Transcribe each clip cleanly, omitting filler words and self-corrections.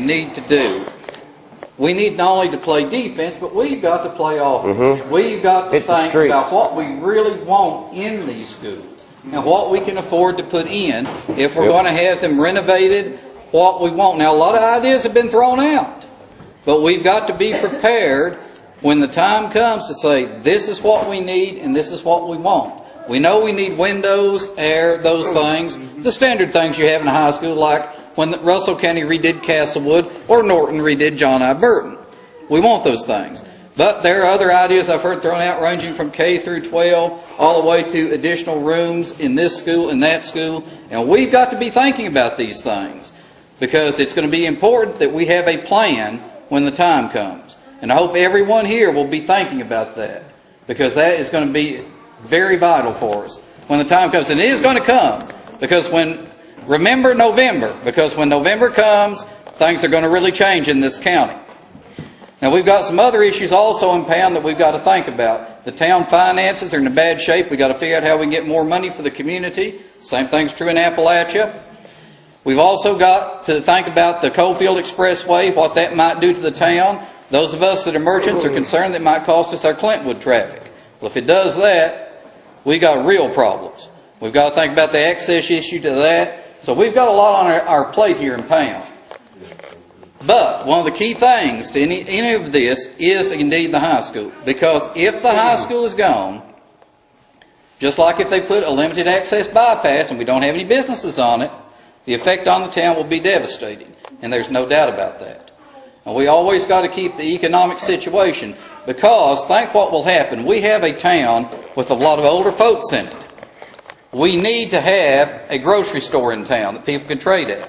need to do. We need not only to play defense, but we've got to play offense. We've got to think about what we really want in these schools and what we can afford to put in if we're going to have them renovated, what we want. Now, a lot of ideas have been thrown out, but we've got to be prepared when the time comes to say, this is what we need and this is what we want. We know we need windows, air, those things, the standard things you have in a high school, like when Russell County redid Castlewood or Norton redid John I. Burton. We want those things. But there are other ideas I've heard thrown out ranging from K through 12 all the way to additional rooms in this school and that school. And we've got to be thinking about these things because it's going to be important that we have a plan when the time comes. And I hope everyone here will be thinking about that because that is going to be very vital for us when the time comes. And it is going to come because remember November, because when November comes, things are going to really change in this county. Now, we've got some other issues also in Pound that we've got to think about. The town finances are in a bad shape. We've got to figure out how we can get more money for the community. Same thing's true in Appalachia. We've also got to think about the Coalfield Expressway, what that might do to the town. Those of us that are merchants are concerned that it might cost us our Clintwood traffic. Well, if it does that, we got real problems. We've got to think about the access issue to that. So we've got a lot on our plate here in Pound. But one of the key things to any of this is indeed the high school. Because if the high school is gone, just like if they put a limited access bypass and we don't have any businesses on it, the effect on the town will be devastating. And there's no doubt about that. And we always got to keep the economic situation because think what will happen. We have a town with a lot of older folks in it. We need to have a grocery store in town that people can trade at.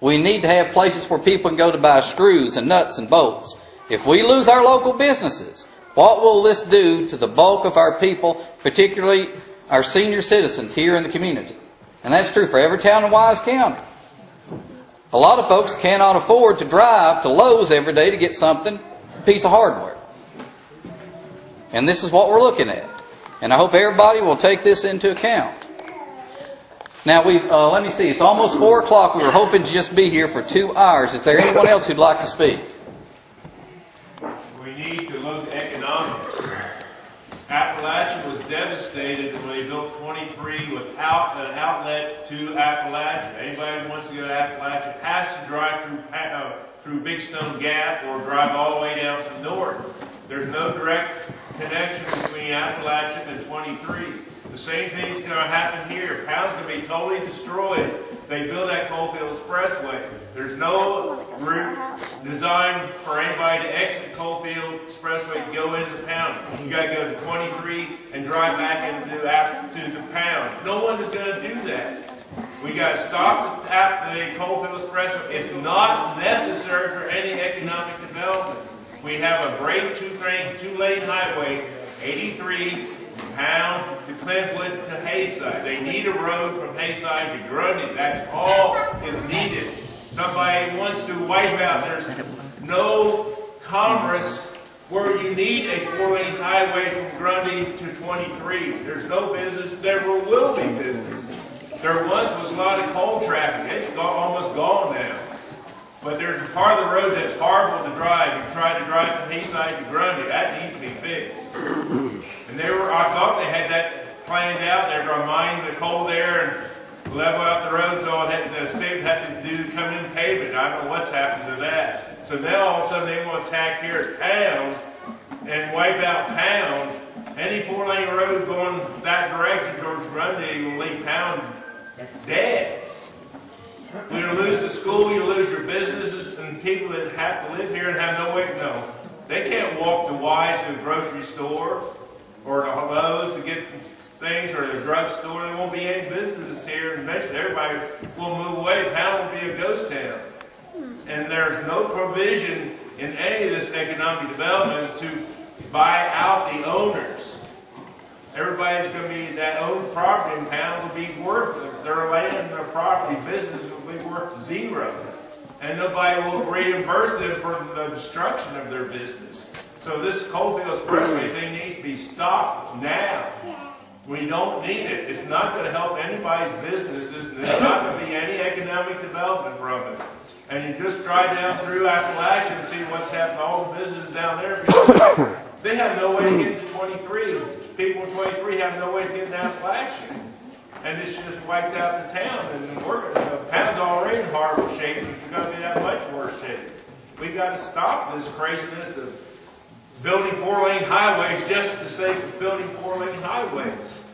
We need to have places where people can go to buy screws and nuts and bolts. If we lose our local businesses, what will this do to the bulk of our people, particularly our senior citizens here in the community? And that's true for every town in Wise County. A lot of folks cannot afford to drive to Lowe's every day to get something, a piece of hardware. And this is what we're looking at. And I hope everybody will take this into account. Now, let me see, it's almost 4 o'clock. We were hoping to just be here for 2 hours. Is there anyone else who'd like to speak? We need to look at economics. Appalachia was devastated when they built 23 without an outlet to Appalachia. Anybody who wants to go to Appalachia has to drive through Big Stone Gap or drive all the way down to North. There's no direct connection between Appalachia and 23. The same thing's going to happen here. Pound's going to be totally destroyed. They build that Coalfield Expressway. There's no route designed for anybody to exit the Coalfield Expressway to go into Pound. You got to go to 23 and drive back into the Pound. No one is going to do that. We got to stop the Coalfield Expressway. It's not necessary for any economic development. We have a great two-lane highway, 83 Pound to Clintwood to Hayside. They need a road from Hayside to Grundy. That's all is needed. Somebody wants to wipe out. There's no commerce where you need a 4-lane highway from Grundy to 23. There's no business. There will be business. There once was a lot of coal traffic. It's almost gone now. But there's a part of the road that's horrible to drive. You try to drive from Hayside to Grundy. That needs to be fixed. And I thought they had that planned out. They were mining the coal there and level out the road so the state would have to come in pavement. I don't know what's happened to that. So now all of a sudden they want to attack here at Pound and wipe out Pound. Any 4-lane road going that direction towards Grundy will leave Pound dead. You're going to lose the school, you lose your businesses, and people that have to live here and have no way to know. They can't walk to Wise to the grocery store or to Lowe's to get things or the drugstore. There won't be any businesses here. And eventually everybody will move away. Pound will be a ghost town. And there's no provision in any of this economic development to buy out the owners. Everybody's going to be, that owned property in Pound will be worth, their land, their property, business will be worth zero. And nobody will reimburse them for the destruction of their business. So this Coalfield Expressway thing needs to be stopped now. We don't need it. It's not going to help anybody's businesses, and there's not going to be any economic development from it. And you just drive down through Appalachia and see what's happened to all the businesses down there. Because they have no way to get to 23. People in 23 have no way to get to Appalachia. And it's just wiped out the town. And the town's already in horrible shape, and it's going to be that much worse shape. We've got to stop this craziness of building 4-lane highways just for the sake of building 4-lane highways.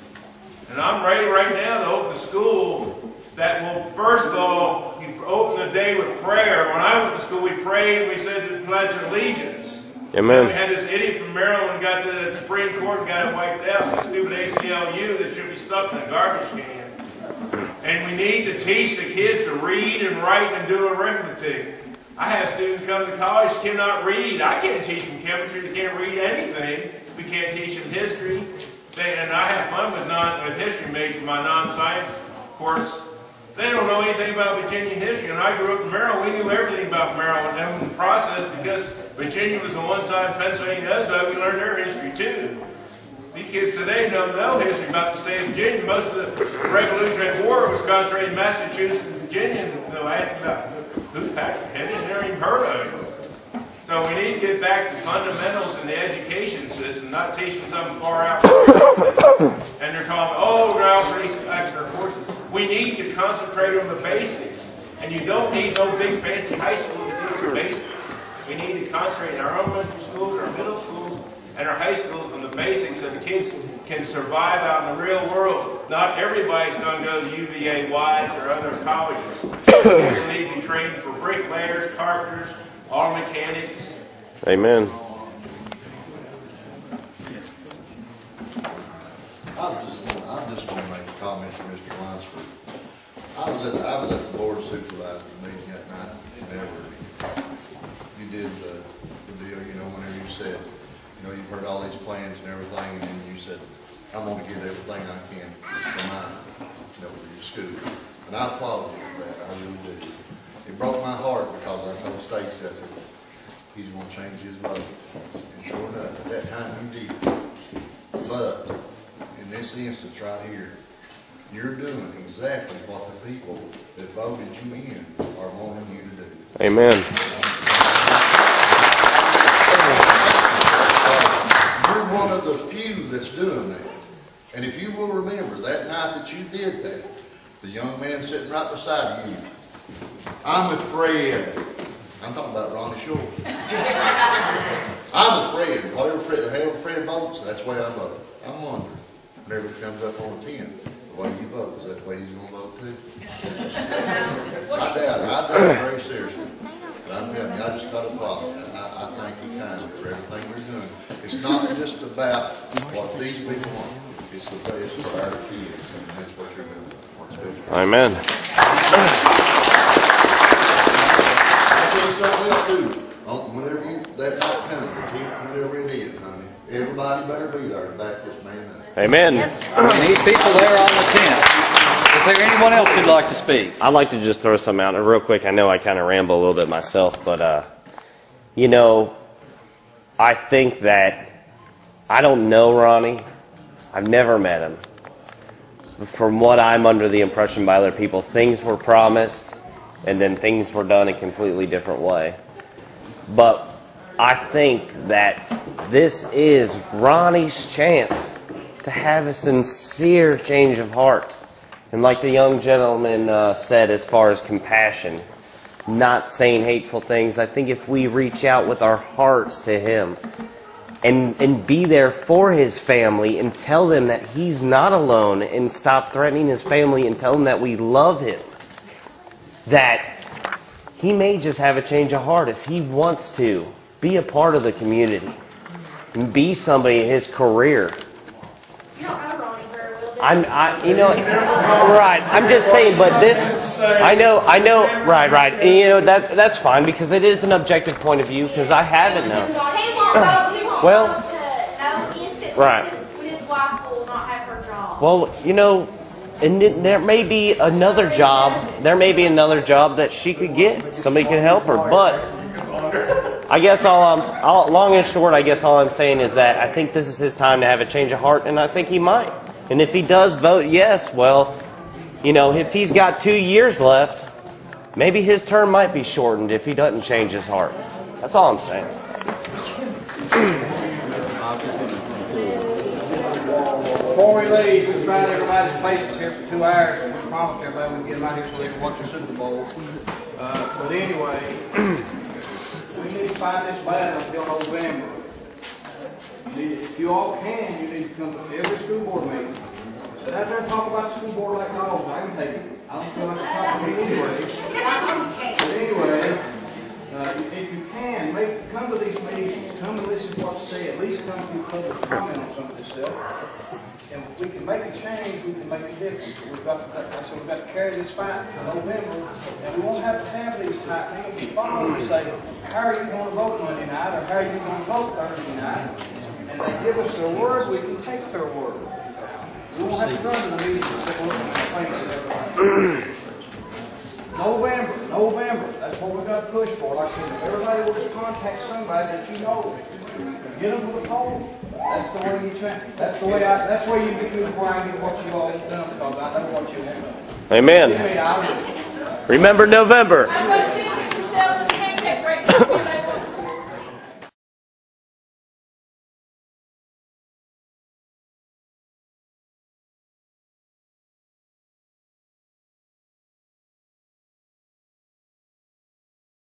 And I'm ready right now to open a school that will, first of all, you open the day with prayer. When I went to school, we prayed and we said the Pledge of Allegiance. Amen. We had this idiot from Maryland got to the Supreme Court and got it wiped out. The stupid ACLU that should be stuck in a garbage can. And we need to teach the kids to read and write and do arithmetic. I have students come to college cannot read. I can't teach them chemistry. They can't read anything. We can't teach them history. And I have fun with history major, my non-science course. They don't know anything about Virginia history. And I grew up in Maryland. We knew everything about Maryland and the process because Virginia was on one side and Pennsylvania the other side. We learned their history too. These kids today don't know history about the state of Virginia. Most of the Revolutionary War was concentrated in Massachusetts and Virginia. And they'll ask about who's Patrick Henry? They've never even heard of him. So we need to get back to fundamentals in the education system, not teaching something far out. And they're talking, oh, we're out for these extra courses. We need to concentrate on the basics. And you don't need no big fancy high school to teach the basics. We need to concentrate in our elementary schools, our middle schools, and our high schools on the basics so the kids can survive out in the real world. Not everybody's going to go to UVA, Wise, or other colleges. They need to be trained for bricklayers, carpenters, auto mechanics. Amen. I just want to make a comment to Mr. Lunsford. I was at the board of supervisors meeting that night whenever you did the deal, whenever you said, you've heard all these plans and everything, and then you said, I'm going to get everything I can for mine, for your school. And I applaud you for that, I really do. It broke my heart because I told Stacy, I said, he's going to change his vote. And sure enough, at that time he did. But in this instance right here, you're doing exactly what the people that voted you in are wanting you to do. Amen. You're one of the few that's doing that. And if you will remember that night that you did that, the young man sitting right beside you, I'm with Fred. I'm talking about Ronnie Shore. I'm with Fred. Whatever Fred votes, that's the way I vote. I'm wondering, whenever it comes up on 10, the way you vote, is that the way he's going to vote too? I doubt it. I doubt it very seriously. But I'm telling you, I just got a problem. I thank you kindly for everything you're doing. It's not just about what these people want. It's the best for our kids, and that's what you're doing. Amen. Whenever that night comes, whenever it is, honey, everybody better be there to back this man up. Amen. We need people there on the tent. Is there anyone else who'd like to speak? I'd like to just throw some out real quick. I know I kind of ramble a little bit myself, but, I think that I don't know Ronnie. I've never met him. From what I'm under the impression by other people, things were promised and then things were done a completely different way. But I think that this is Ronnie's chance to have a sincere change of heart. And like the young gentleman said, as far as compassion, not saying hateful things, I think if we reach out with our hearts to him and be there for his family and tell them that he's not alone and stop threatening his family and tell them that we love him, that he may just have a change of heart if he wants to be a part of the community and be somebody in his career. You don't know Ronnie very well, right. I'm just saying, but this, I know, right. And, that's fine because it is an objective point of view because I haven't known. Well, right. His wife will not have her job. Well, and there may be another job. There may be another job that she could get. Somebody can help her. But I guess long and short, I guess all I'm saying is that I think this is his time to have a change of heart, and I think he might. And if he does vote yes, well, if he's got 2 years left, Maybe his term might be shortened if he doesn't change his heart. That's all I'm saying. Before we leave, let's try everybody's patience here for 2 hours, and we promised everybody we'd get them out here so they can watch the Super Bowl. But anyway, we need to find this battle until November. If you all can, you need to come to every school board meeting. So after I talk about the school board like dogs, I can take it. I don't feel like it's talking to me anyway. But anyway, if you can, come to these meetings, come and listen to what's said, at least come to public comment on some of this stuff. And we can make a change, we can make a difference. We've got to carry this fight to November, and we won't have to have these type meetings in fall and say, how are you going to vote Monday night, or how are you going to vote Thursday night? And they give us their word, we can take their word. We won't have to run to the meetings and say, look at my face and everything. November, that's what we've got to push for. Like I said, everybody will just contact somebody that you know. Get them to the polls. That's the way you try. That's the way you get me where I get what you all done, because I know what you want. Amen. Remember November.